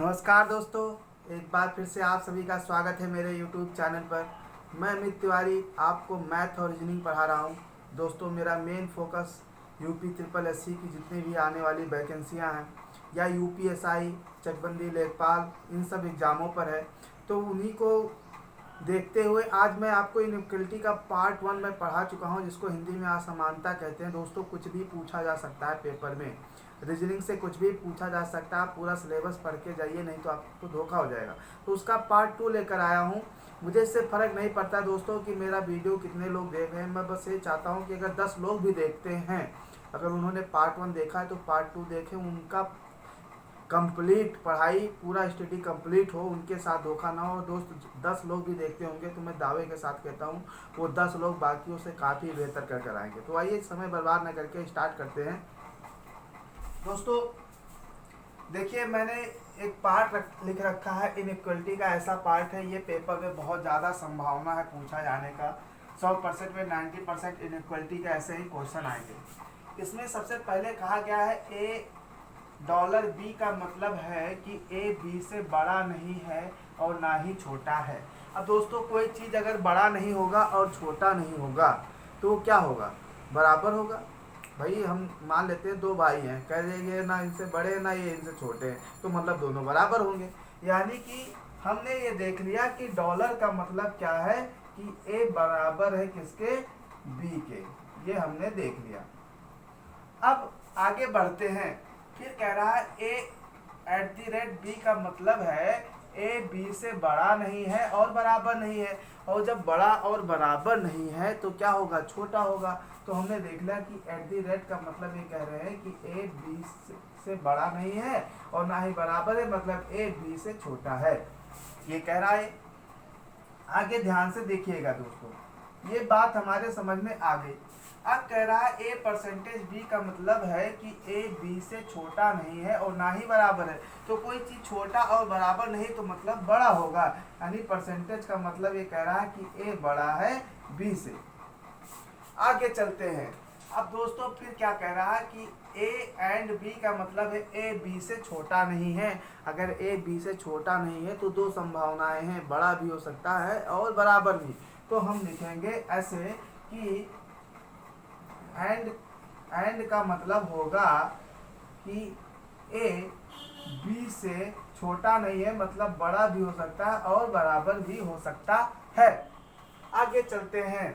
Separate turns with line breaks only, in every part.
नमस्कार दोस्तों, एक बार फिर से आप सभी का स्वागत है मेरे YouTube चैनल पर। मैं अमित तिवारी आपको मैथ और रीजनिंग पढ़ा रहा हूँ। दोस्तों, मेरा main focus UP triple SC की जितनी भी आने वाली वैकेंसियाँ हैं या यूपीएसआई, चकबंदी, लेखपाल, इन सब एग्ज़ामों पर है। तो उन्हीं को देखते हुए आज मैं आपको इनइक्वलिटी का पार्ट 1 में पढ़ा चुका हूँ, जिसको हिंदी में असमानता कहते हैं। दोस्तों, कुछ भी पूछा जा सकता है पेपर में, रीजनिंग से कुछ भी पूछा जा सकता है। आप पूरा सिलेबस पढ़ के जाइए, नहीं तो आपको धोखा हो जाएगा। तो उसका पार्ट 2 लेकर आया हूँ। मुझे इससे फ़र्क नहीं पड़ता दोस्तों कि मेरा वीडियो कितने लोग देख रहे हैं। मैं बस ये चाहता हूँ कि अगर 10 लोग भी देखते हैं, अगर उन्होंने पार्ट 1 देखा है तो पार्ट 2 देखें। उनका कंप्लीट पढ़ाई, पूरा स्टडी कंप्लीट हो, उनके साथ धोखा ना हो। दोस्त, 10 लोग भी देखते होंगे तो मैं दावे के साथ कहता हूँ वो 10 लोग बाकियों से काफ़ी बेहतर कर कर आएंगे। तो आइए समय बर्बाद न करके स्टार्ट करते हैं। दोस्तों देखिए, मैंने एक पार्ट लिख रखा है इनइक्वलिटी का। ऐसा पार्ट है, ये पेपर में बहुत ज़्यादा संभावना है पूछा जाने का। 100% में 90% इनइक्वलिटी के ऐसे ही क्वेश्चन आएंगे। इसमें सबसे पहले कहा गया है ए डॉलर बी का मतलब है कि ए बी से बड़ा नहीं है और ना ही छोटा है। अब दोस्तों, कोई चीज़ अगर बड़ा नहीं होगा और छोटा नहीं होगा तो वो क्या होगा? बराबर होगा। भाई, हम मान लेते हैं दो भाई हैं, कह देंगे ना इनसे बड़े ना ये इनसे छोटे हैं, तो मतलब दोनों बराबर होंगे। यानी कि हमने ये देख लिया कि डॉलर का मतलब क्या है कि ए बराबर है किसके? बी के। ये हमने देख लिया। अब आगे बढ़ते हैं। फिर कह रहा है ए एट दी रेट बी का मतलब है ए बी से बड़ा नहीं है और बराबर नहीं है। और जब बड़ा और बराबर नहीं है तो क्या होगा? छोटा होगा। तो हमने देख लिया कि एट दी रेट का मतलब ये कह रहे हैं कि ए बी से बड़ा नहीं है और ना ही बराबर है, मतलब ए बी से छोटा है, ये कह रहा है। आगे ध्यान से देखिएगा दोस्तों, ये बात हमारे समझ में आ गई। अब कह रहा है ए परसेंटेज बी का मतलब है कि ए बी से छोटा नहीं है और ना ही बराबर है। तो कोई चीज़ छोटा और बराबर नहीं तो मतलब बड़ा होगा, यानी परसेंटेज का मतलब ये कह रहा है कि ए बड़ा है बी से। आगे चलते हैं। अब दोस्तों फिर क्या कह रहा है कि ए एंड बी का मतलब है ए बी से छोटा नहीं है। अगर ए बी से छोटा नहीं है तो दो संभावनाएं हैं, बड़ा भी हो सकता है और बराबर भी। तो हम लिखेंगे ऐसे कि एंड का मतलब होगा कि ए बी से छोटा नहीं है, मतलब बड़ा भी हो सकता है और बराबर भी हो सकता है। आगे चलते हैं।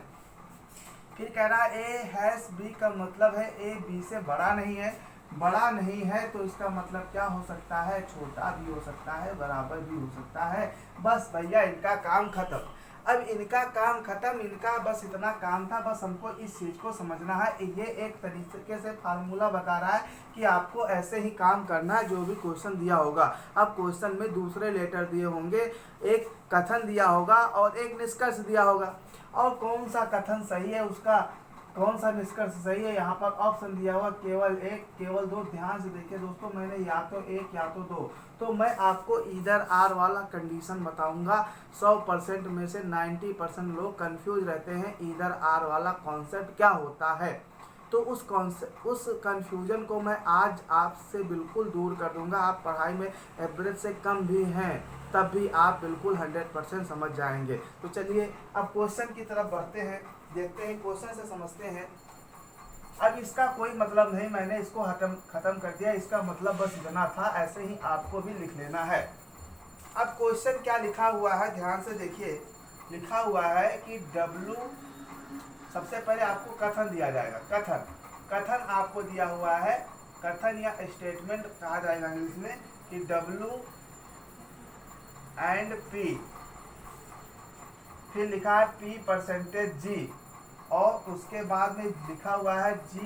फिर कह रहा है ए हैश बी का मतलब है ए बी से बड़ा नहीं है। बड़ा नहीं है तो इसका मतलब क्या हो सकता है? छोटा भी हो सकता है, बराबर भी हो सकता है। बस भैया, इनका काम खत्म। अब इनका काम खत्म, इनका बस इतना काम था। बस हमको इस चीज़ को समझना है। ये एक तरीके से फार्मूला बता रहा है कि आपको ऐसे ही काम करना है जो भी क्वेश्चन दिया होगा। अब क्वेश्चन में दूसरे लेटर दिए होंगे, एक कथन दिया होगा और एक निष्कर्ष दिया होगा। और कौन सा कथन सही है, उसका कौन सा निष्कर्ष सही है, यहाँ पर ऑप्शन दिया हुआ केवल एक, केवल दो। ध्यान से देखिए दोस्तों, मैंने या तो एक या तो दो। तो मैं आपको इधर आर वाला कंडीशन बताऊंगा। 100% में से 90% लोग कंफ्यूज रहते हैं इधर आर वाला कॉन्सेप्ट क्या होता है। तो उस कंफ्यूजन को मैं आज आपसे बिल्कुल दूर कर दूंगा। आप पढ़ाई में एवरेज से कम भी हैं तब भी आप बिल्कुल 100% समझ जाएंगे। तो चलिए अब क्वेश्चन की तरफ बढ़ते हैं, देखते हैं, क्वेश्चन से समझते हैं। अब इसका कोई मतलब नहीं, मैंने इसको खत्म कर दिया। इसका मतलब बस इतना था, ऐसे ही आपको भी लिख लेना है। अब क्वेश्चन क्या लिखा हुआ है, ध्यान से देखिए। लिखा हुआ है कि W, सबसे पहले आपको कथन दिया जाएगा। कथन आपको दिया हुआ है, कथन या स्टेटमेंट कहा जाएगा इंग्लिश में, कि W एंड P, फिर लिखा है P परसेंटेज G, और उसके बाद में लिखा हुआ है G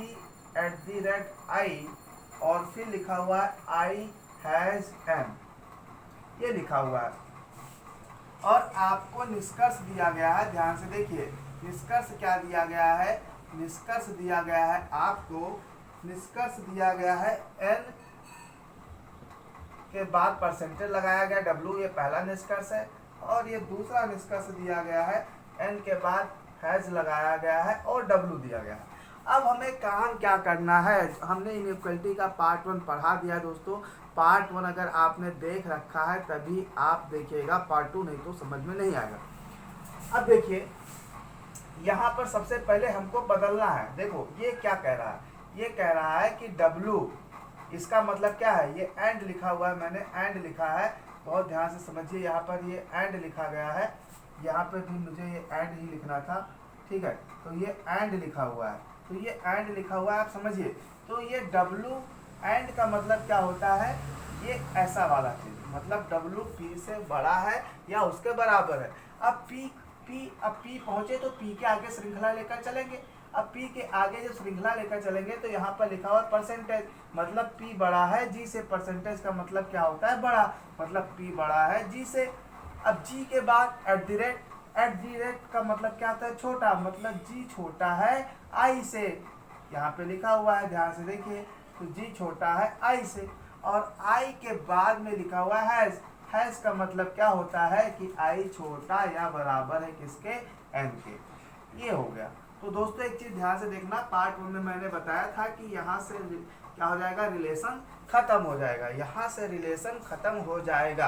at the rate I, और फिर लिखा हुआ है I हैज M, ये लिखा हुआ है। और आपको निष्कर्ष दिया गया है, ध्यान से देखिए। निष्कर्ष क्या दिया गया है? निष्कर्ष दिया गया है आपको, निष्कर्ष दिया गया है N के बाद परसेंटेज लगाया गया W, ये पहला निष्कर्ष है। और ये दूसरा निष्कर्ष दिया गया है N के बाद हैज लगाया गया है और W दिया गया है। अब हमें काम क्या करना है, हमने इनइक्वलिटी का पार्ट 1 पढ़ा दिया दोस्तों। पार्ट 1 अगर आपने देख रखा है तभी आप देखिएगा पार्ट 2, नहीं तो समझ में नहीं आएगा। अब देखिए यहाँ पर सबसे पहले हमको बदलना है। देखो ये क्या कह रहा है, ये कह रहा है कि W, इसका मतलब क्या है, ये एंड लिखा हुआ है, मैंने एंड लिखा है, बहुत ध्यान से समझिए। यहाँ पर ये एंड लिखा गया है, यहाँ पे भी मुझे ये एंड ही लिखना था, ठीक है। तो ये एंड लिखा हुआ है, तो ये एंड लिखा हुआ है, आप समझिए। तो ये W एंड का मतलब क्या होता है, ये ऐसा वाला चीज, मतलब W P से बड़ा है या उसके बराबर है। अब P पहुंचे तो P के आगे श्रृंखला लेकर चलेंगे। अब P के आगे जब श्रृंखला लेकर चलेंगे तो यहाँ पर लिखा हुआ परसेंटेज, मतलब P बड़ा है G से। परसेंटेज का मतलब क्या होता है, बड़ा, मतलब P बड़ा है G से। अब G के बाद एट दी रेट का मतलब क्या होता है, छोटा, मतलब G छोटा है I से। यहाँ पे लिखा हुआ है, ध्यान से देखिए, तो G छोटा है I से। और I के बाद में लिखा हुआ है हैश का मतलब क्या होता है कि I छोटा या बराबर है किसके, N के। ये हो गया। तो दोस्तों एक चीज ध्यान से देखना, पार्ट 1 में मैंने बताया था कि यहाँ से क्या हो जाएगा, रिलेशन खत्म हो जाएगा, यहाँ से रिलेशन खत्म हो जाएगा।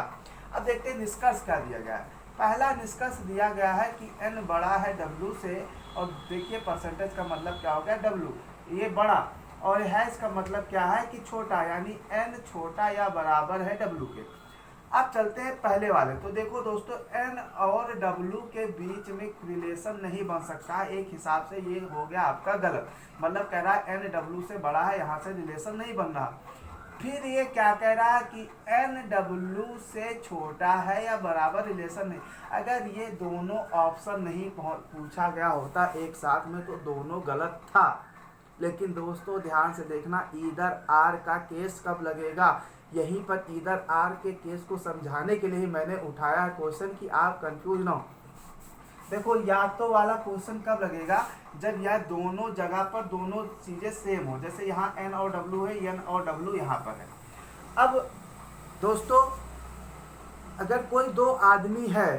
अब देखते हैं निष्कर्ष क्या दिया गया है। पहला निष्कर्ष दिया गया है कि n बड़ा है W से, और देखिए परसेंटेज का मतलब क्या हो गया, W, ये बड़ा, और हैश का मतलब क्या है कि छोटा, यानी n छोटा या बराबर है W के। अब चलते हैं पहले वाले। तो देखो दोस्तों n और W के बीच में रिलेशन नहीं बन सकता, एक हिसाब से ये हो गया आपका गलत, मतलब कह रहा है n W से बड़ा है, यहाँ से रिलेशन नहीं बन रहा। फिर ये क्या कह रहा है कि n W से छोटा है या बराबर, रिलेशन नहीं। अगर ये दोनों ऑप्शन नहीं पूछा गया होता एक साथ में तो दोनों गलत था। लेकिन दोस्तों ध्यान से देखना, ईदर आर का केस कब लगेगा, यहीं पर ईदर आर के केस को समझाने के लिए मैंने उठाया है क्वेश्चन कि आप कंफ्यूज ना हो। देखो या तो वाला क्वेश्चन कब लगेगा, जब यह दोनों जगह पर दोनों चीजें सेम हो, जैसे यहाँ n और W है, n और W यहाँ पर है। अब दोस्तों अगर कोई दो आदमी है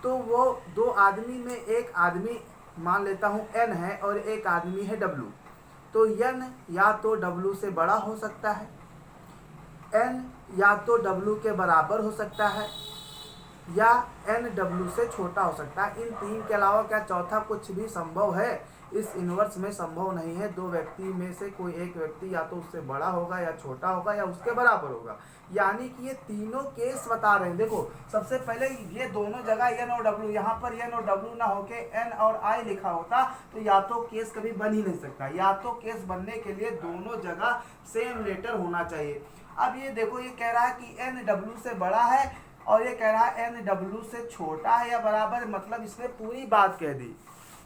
तो वो दो आदमी में एक आदमी मान लेता हूँ n है और एक आदमी है W, तो n या तो W से बड़ा हो सकता है, n या तो W के बराबर हो सकता है, या n W से छोटा हो सकता है। इन तीन के अलावा क्या चौथा कुछ भी संभव है, इस इनवर्स में संभव नहीं है। दो व्यक्ति में से कोई एक व्यक्ति या तो उससे बड़ा होगा या छोटा होगा या उसके बराबर होगा, यानी कि ये तीनों केस बता रहे हैं। देखो सबसे पहले ये दोनों जगह n और W, यहाँ पर n और W ना होके n और I लिखा होता तो या तो केस कभी बन ही नहीं सकता। या तो केस बनने के लिए दोनों जगह सेम लेटर होना चाहिए। अब ये देखो, ये कह रहा है कि n W से बड़ा है और ये कह रहा है n W से छोटा है या बराबर, मतलब इसने पूरी बात कह दी,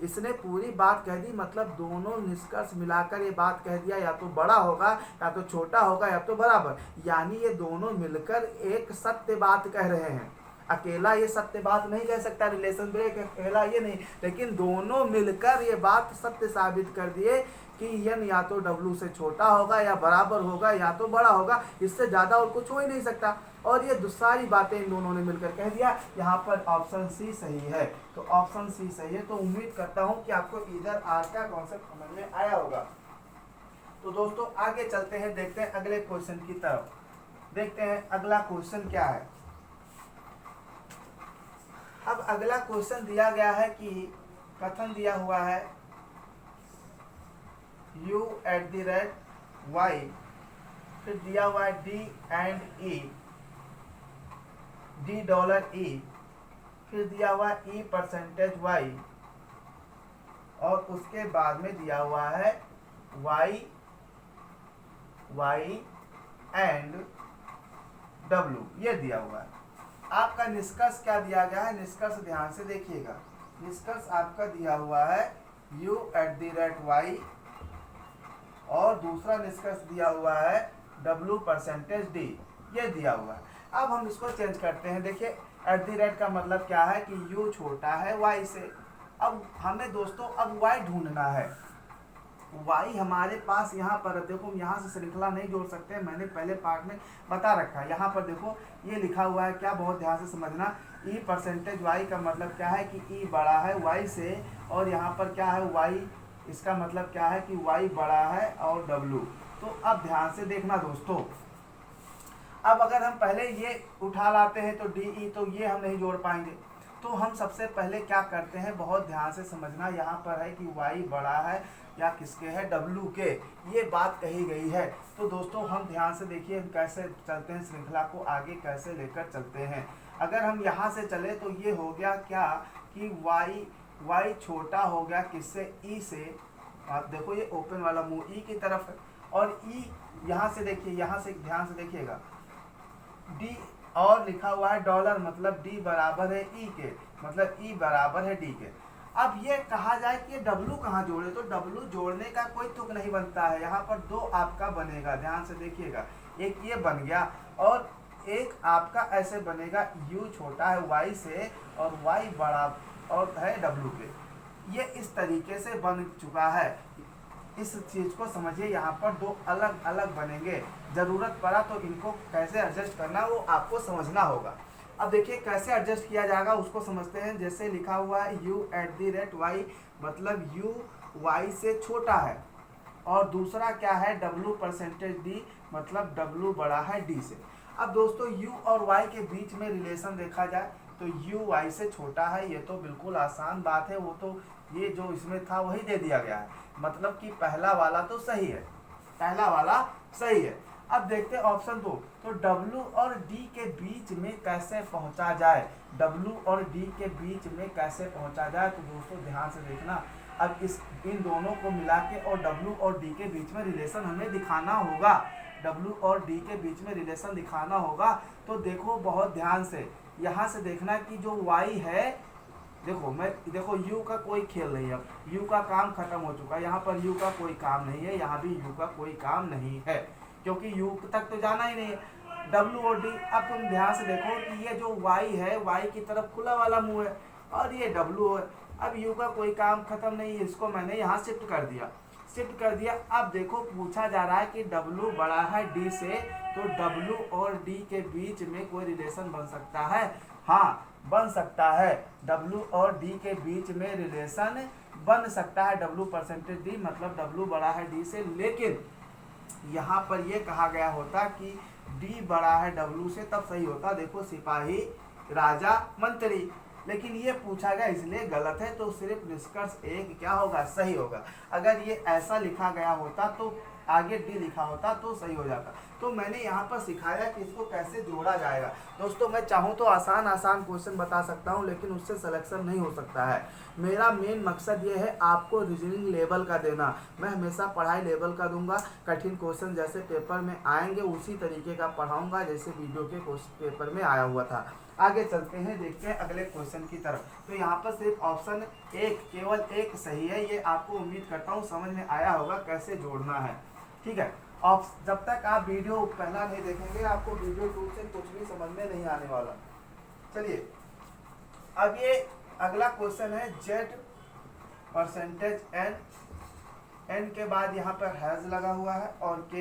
इसने पूरी बात कह दी, मतलब दोनों निष्कर्ष मिलाकर ये बात कह दिया, या तो बड़ा होगा या तो छोटा होगा या तो बराबर, यानी ये दोनों मिलकर एक सत्य बात कह रहे हैं। अकेला ये सत्य बात नहीं कह सकता, रिलेशन ब्रेक अकेला ये नहीं, लेकिन दोनों मिलकर ये बात सत्य साबित कर दिए कि n या तो W से छोटा होगा या बराबर होगा या तो बड़ा होगा, इससे ज़्यादा और कुछ हो ही नहीं सकता। और ये सारी बातें इन दोनों ने मिलकर कह दिया। यहाँ पर ऑप्शन सी सही है, तो ऑप्शन सी सही है। तो उम्मीद करता हूँ कि आपको ईदर आर का कॉन्सेप्ट समझ में आया होगा। तो दोस्तों आगे चलते हैं, देखते हैं अगले क्वेश्चन की तरफ। देखते हैं अगला क्वेश्चन क्या है। अब अगला क्वेश्चन दिया गया है कि कथन दिया हुआ है u @ y, फिर दिया हुआ है d and e, $, फिर दिया हुआ है e%y, और उसके बाद में दिया हुआ है y and w, ये दिया हुआ है। आपका निष्कर्ष क्या दिया गया है, निष्कर्ष ध्यान से देखिएगा। निष्कर्ष आपका दिया हुआ है u @ y, और दूसरा निष्कर्ष दिया हुआ है W%d, ये दिया हुआ है। अब हम इसको चेंज करते हैं। देखिए @ का मतलब क्या है कि u छोटा है y से। अब हमें दोस्तों अब y ढूंढना है। y हमारे पास यहाँ पर, देखो हम यहाँ से श्रृंखला नहीं जोड़ सकते, मैंने पहले पार्ट में बता रखा है। यहाँ पर देखो ये लिखा हुआ है क्या, बहुत ध्यान से समझना। e% y का मतलब क्या है कि e बड़ा है y से, और यहाँ पर क्या है y इसका मतलब क्या है कि y बड़ा है और w। तो अब ध्यान से देखना दोस्तों, अब अगर हम पहले ये उठा लाते हैं तो डी ई, तो ये हम नहीं जोड़ पाएंगे। तो हम सबसे पहले क्या करते हैं, बहुत ध्यान से समझना, यहाँ पर है कि y बड़ा है या किसके है, w के, ये बात कही गई है। तो दोस्तों हम ध्यान से देखिए हम कैसे चलते हैं, श्रृंखला को आगे कैसे लेकर चलते हैं। अगर हम यहाँ से चले तो ये हो गया क्या कि y छोटा हो गया किससे, e से। आप देखो ये ओपन वाला मुंह e की तरफ है, और e यहाँ से देखिए, यहाँ से ध्यान से देखिएगा, डी और लिखा हुआ है डॉलर, मतलब डी बराबर है ई के, मतलब ई बराबर है डी के। अब ये कहा जाए कि ये डब्लू कहाँ जोड़े, तो डब्लू जोड़ने का कोई तुक नहीं बनता है। यहाँ पर दो आपका बनेगा, ध्यान से देखिएगा, एक ये बन गया और एक आपका ऐसे बनेगा, यू छोटा है वाई से और वाई बड़ा और है डब्लू के। ये इस तरीके से बन चुका है। इस चीज़ को समझिए, यहाँ पर दो अलग अलग बनेंगे, ज़रूरत पड़ा तो इनको कैसे एडजस्ट करना वो आपको समझना होगा। अब देखिए कैसे एडजस्ट किया जाएगा उसको समझते हैं। जैसे लिखा हुआ है u@y, मतलब u y से छोटा है, और दूसरा क्या है w%d, मतलब w बड़ा है d से। अब दोस्तों u और y के बीच में रिलेशन देखा जाए तो u y से छोटा है, ये तो बिल्कुल आसान बात है, वो तो ये जो इसमें था वही दे दिया गया है, मतलब कि पहला वाला तो सही है, पहला वाला सही है। अब देखते हैं ऑप्शन 2, तो W और D के बीच में कैसे पहुंचा जाए, W और D के बीच में कैसे पहुंचा जाए। तो दोस्तों ध्यान से देखना, अब इन दोनों को मिला के और W और D के बीच में रिलेशन हमें दिखाना होगा, W और D के बीच में रिलेशन दिखाना होगा। तो देखो बहुत ध्यान से, यहाँ से देखना कि जो Y है, देखो u का कोई खेल नहीं है, अब u का काम खत्म हो चुका है, यहाँ पर u का कोई काम नहीं है, यहाँ भी u का कोई काम नहीं है, क्योंकि u तक तो जाना ही नहीं है। w और d, अब तुम ध्यान से देखो कि ये जो y है, y की तरफ खुला वाला मुंह है, और ये w है। अब u का कोई काम खत्म नहीं है, इसको मैंने यहाँ शिफ्ट कर दिया। अब देखो पूछा जा रहा है कि w बड़ा है d से, तो w और d के बीच में कोई रिलेशन बन सकता है। हाँ बन सकता है, W और D के बीच में रिलेशन बन सकता है, W%D, मतलब W बड़ा है D से। लेकिन यहाँ पर ये कहा गया होता कि D बड़ा है W से, तब सही होता। देखो सिपाही, राजा, मंत्री, लेकिन ये पूछा गया इसलिए गलत है, तो सिर्फ निष्कर्ष एक क्या होगा, सही होगा। अगर ये ऐसा लिखा गया होता तो आगे डी लिखा होता तो सही हो जाता। तो मैंने यहाँ पर सिखाया कि इसको कैसे जोड़ा जाएगा। दोस्तों मैं चाहूँ तो आसान क्वेश्चन बता सकता हूँ, लेकिन उससे सिलेक्शन नहीं हो सकता है। मेरा मेन मकसद ये है आपको रीजनिंग लेवल का देना। मैं हमेशा पढ़ाई लेवल का दूंगा, कठिन क्वेश्चन जैसे पेपर में आएंगे उसी तरीके का पढ़ाऊँगा जैसे वीडियो के पेपर में आया हुआ था। आगे चलते हैं, देखते हैं अगले क्वेश्चन की तरफ। तो यहाँ पर सिर्फ ऑप्शन एक, केवल एक सही है। ये आपको उम्मीद करता हूँ समझ में आया होगा कैसे जोड़ना है, ठीक है। जब तक आप वीडियो पहला नहीं देखेंगे आपको वीडियो 2 से कुछ भी समझ में नहीं आने वाला। चलिए अब ये अगला क्वेश्चन है, Z%n, n के बाद यहाँ पर हैज लगा हुआ है, और k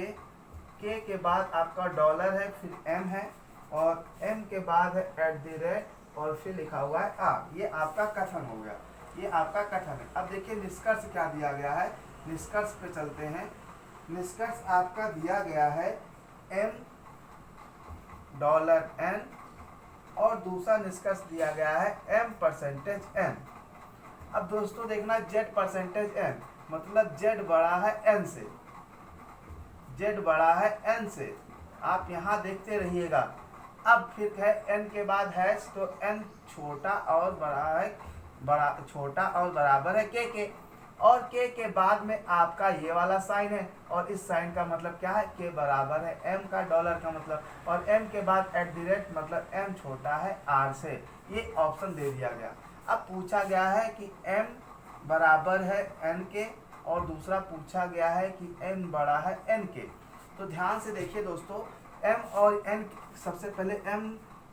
के बाद आपका डॉलर है, फिर m है, और m के बाद है @ और फिर लिखा हुआ है r। ये आपका कथन हो गया, ये आपका कथन है। अब देखिए निष्कर्ष क्या दिया गया है, निष्कर्ष पे चलते हैं। निष्कर्ष आपका दिया गया है $n, और दूसरा निष्कर्ष दिया गया है M%n। अब दोस्तों देखना Z%n, मतलब Z बड़ा है n से, Z बड़ा है n से। आप यहाँ देखते रहिएगा। अब फिर है n के बाद हैश, तो n छोटा और बराबर है k के, और k के बाद में आपका ये वाला साइन है, और इस साइन का मतलब क्या है, k बराबर है m का, डॉलर का मतलब, और m के बाद @ मतलब m छोटा है r से। ये ऑप्शन दे दिया गया। अब पूछा गया है कि m बराबर है n के, और दूसरा पूछा गया है कि n बड़ा है n के। तो ध्यान से देखिए दोस्तों, m और n, सबसे पहले m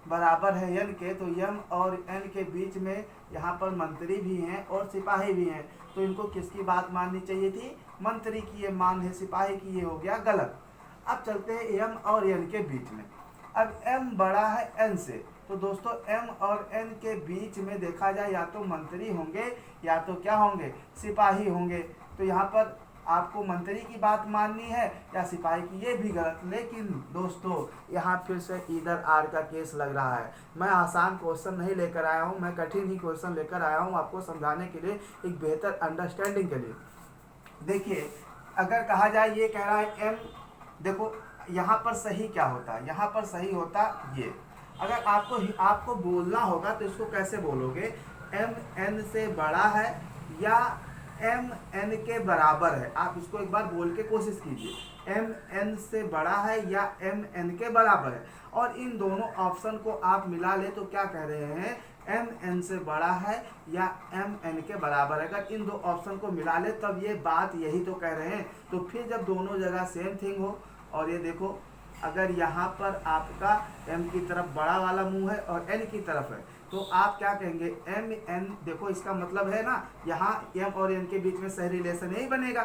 बराबर है n के, तो m और n के बीच में यहाँ पर मंत्री भी हैं और सिपाही भी हैं, तो इनको किसकी बात माननी चाहिए थी, मंत्री की ये मान है, सिपाही की ये हो गया गलत। अब चलते हैं m और n के बीच में। अब m बड़ा है n से, तो दोस्तों m और n के बीच में देखा जाए या तो मंत्री होंगे या तो क्या होंगे, सिपाही होंगे। तो यहाँ पर आपको मंत्री की बात माननी है या सिपाही की, ये भी गलत। लेकिन दोस्तों यहाँ फिर से इधर आर का केस लग रहा है। मैं आसान क्वेश्चन नहीं लेकर आया हूँ, मैं कठिन ही क्वेश्चन लेकर आया हूँ आपको समझाने के लिए, एक बेहतर अंडरस्टैंडिंग के लिए। देखिए अगर कहा जाए, ये कह रहा है एम, देखो यहाँ पर सही क्या होता है, यहाँ पर सही होता ये। अगर आपको बोलना होगा तो इसको कैसे बोलोगे, एम एन से बड़ा है या एम एन के बराबर है। आप इसको एक बार बोल के कोशिश कीजिए, एम एन से बड़ा है या एम एन के बराबर है। और इन दोनों ऑप्शन को आप मिला ले तो क्या कह रहे हैं, एम एन से बड़ा है या एम एन के बराबर है। अगर इन दो ऑप्शन को मिला ले तब ये बात यही तो कह रहे हैं। तो फिर जब दोनों जगह सेम थिंग हो, और ये देखो अगर यहाँ पर आपका m की तरफ बड़ा वाला मुंह है और n की तरफ है, तो आप क्या कहेंगे, एम एन। देखो इसका मतलब है ना, यहाँ m और n के बीच में सही रिलेशन यही बनेगा,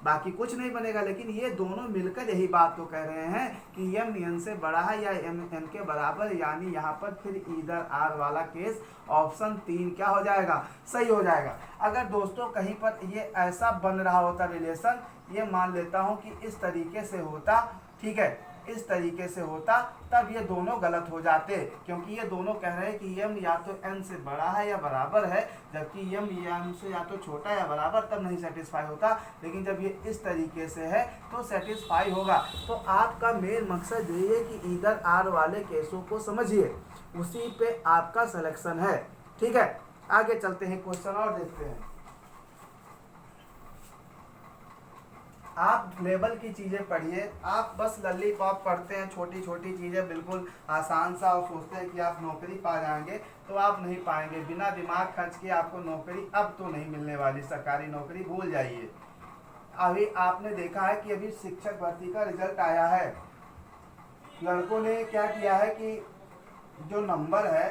बाकी कुछ नहीं बनेगा। लेकिन ये दोनों मिलकर यही बात तो कह रहे हैं कि m n से बड़ा है या m n के बराबर, यानी यहाँ पर फिर इधर r वाला केस ऑप्शन 3 क्या हो जाएगा, सही हो जाएगा। अगर दोस्तों कहीं पर ये ऐसा बन रहा होता रिलेशन, ये मान लेता हूँ कि इस तरीके से होता, ठीक है, इस तरीके से होता, तब ये दोनों गलत हो जाते, क्योंकि ये दोनों कह रहे हैं कि m या तो n से बड़ा है या बराबर है, जबकि m या n से या तो छोटा या बराबर, तब नहीं सेटिस्फाई होता। लेकिन जब ये इस तरीके से है तो सेटिस्फाई होगा। तो आपका मेन मकसद यही है कि इधर आर वाले केसों को समझिए, उसी पे आपका सिलेक्शन है। ठीक है, आगे चलते हैं, क्वेश्चन और देखते हैं। आप लेवल की चीज़ें पढ़िए, आप बस लॉलीपॉप पढ़ते हैं, छोटी छोटी चीज़ें बिल्कुल आसान सा, और सोचते हैं कि आप नौकरी पा जाएंगे, तो आप नहीं पाएंगे। बिना दिमाग खर्च के आपको नौकरी अब तो नहीं मिलने वाली, सरकारी नौकरी भूल जाइए। अभी आपने देखा है कि अभी शिक्षक भर्ती का रिजल्ट आया है, लड़कों ने क्या किया है कि जो नंबर है,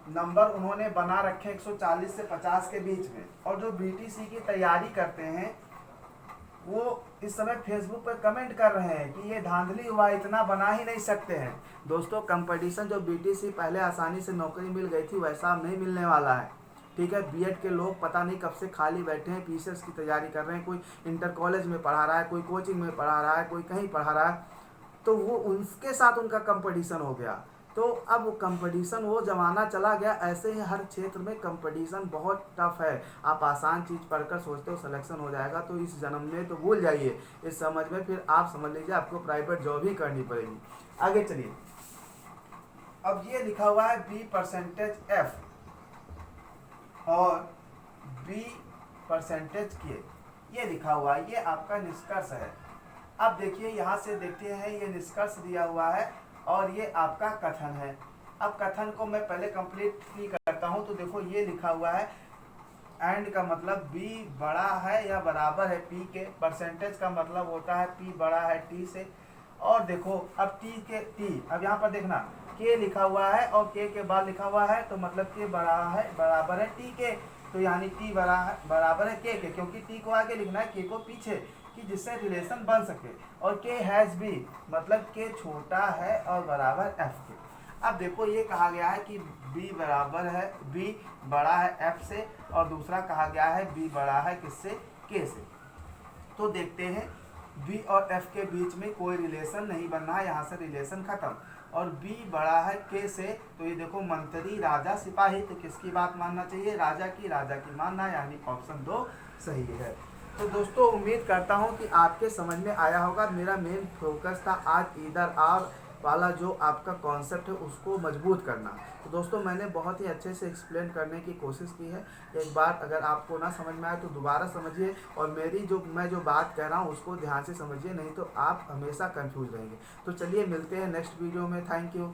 नंबर उन्होंने बना रखे 140 से 50 के बीच में, और जो बीटीसी की तैयारी करते हैं वो इस समय फेसबुक पर कमेंट कर रहे हैं कि ये धांधली हुआ, इतना बना ही नहीं सकते हैं। दोस्तों कंपटीशन जो बीटीसी पहले आसानी से नौकरी मिल गई थी, वैसा अब नहीं मिलने वाला है। ठीक है, बीएड के लोग पता नहीं कब से खाली बैठे हैं, पीसीएस की तैयारी कर रहे हैं, कोई इंटर कॉलेज में पढ़ा रहा है, कोई कोचिंग में पढ़ा रहा है, कोई कहीं पढ़ा रहा है, तो वो उनके साथ उनका कंपटीशन हो गया। तो अब कंपटीशन वो ज़माना चला गया। ऐसे ही हर क्षेत्र में कंपटीशन बहुत टफ है। आप आसान चीज़ पढ़कर सोचते हो सिलेक्शन हो जाएगा, तो इस जन्म में तो भूल जाइए, इस समझ में फिर आप समझ लीजिए आपको प्राइवेट जॉब ही करनी पड़ेगी। आगे चलिए, अब ये लिखा हुआ है B% F और B% K, ये लिखा हुआ है, ये आपका निष्कर्ष है। अब देखिए यहाँ से देखते हैं, ये निष्कर्ष दिया हुआ है और ये आपका कथन है। अब कथन को मैं पहले कंप्लीट ही करता हूँ। तो देखो ये लिखा हुआ है, एंड का मतलब B बड़ा है या बराबर है P के, परसेंटेज का मतलब होता है P बड़ा है T से। और देखो अब T, अब यहाँ पर देखना K लिखा हुआ है और K के बाद लिखा हुआ है, तो मतलब K बराबर है T के, तो यानी T बराबर है K के, क्योंकि T को आगे लिखना है, K को पीछे, कि जिससे रिलेशन बन सके। और K हैज़ B मतलब K छोटा है और बराबर F के। अब देखो ये कहा गया है कि B बड़ा है F से, और दूसरा कहा गया है B बड़ा है किससे, K से। तो देखते हैं B और F के बीच में कोई रिलेशन नहीं बनना है, यहाँ से रिलेशन खत्म। और B बड़ा है K से, तो ये देखो मंत्री राजा सिपाही, तो किसकी बात मानना चाहिए, राजा की मानना, यानी ऑप्शन 2 सही है। तो दोस्तों उम्मीद करता हूँ कि आपके समझ में आया होगा। मेरा मेन फोकस था आज इधर आर वाला जो आपका कॉन्सेप्ट है उसको मजबूत करना। तो दोस्तों मैंने बहुत ही अच्छे से एक्सप्लेन करने की कोशिश की है। एक बार अगर आपको ना समझ में आए तो दोबारा समझिए, और मैं जो बात कह रहा हूँ उसको ध्यान से समझिए, नहीं तो आप हमेशा कंफ्यूज रहेंगे। तो चलिए मिलते हैं नेक्स्ट वीडियो में। Thank you.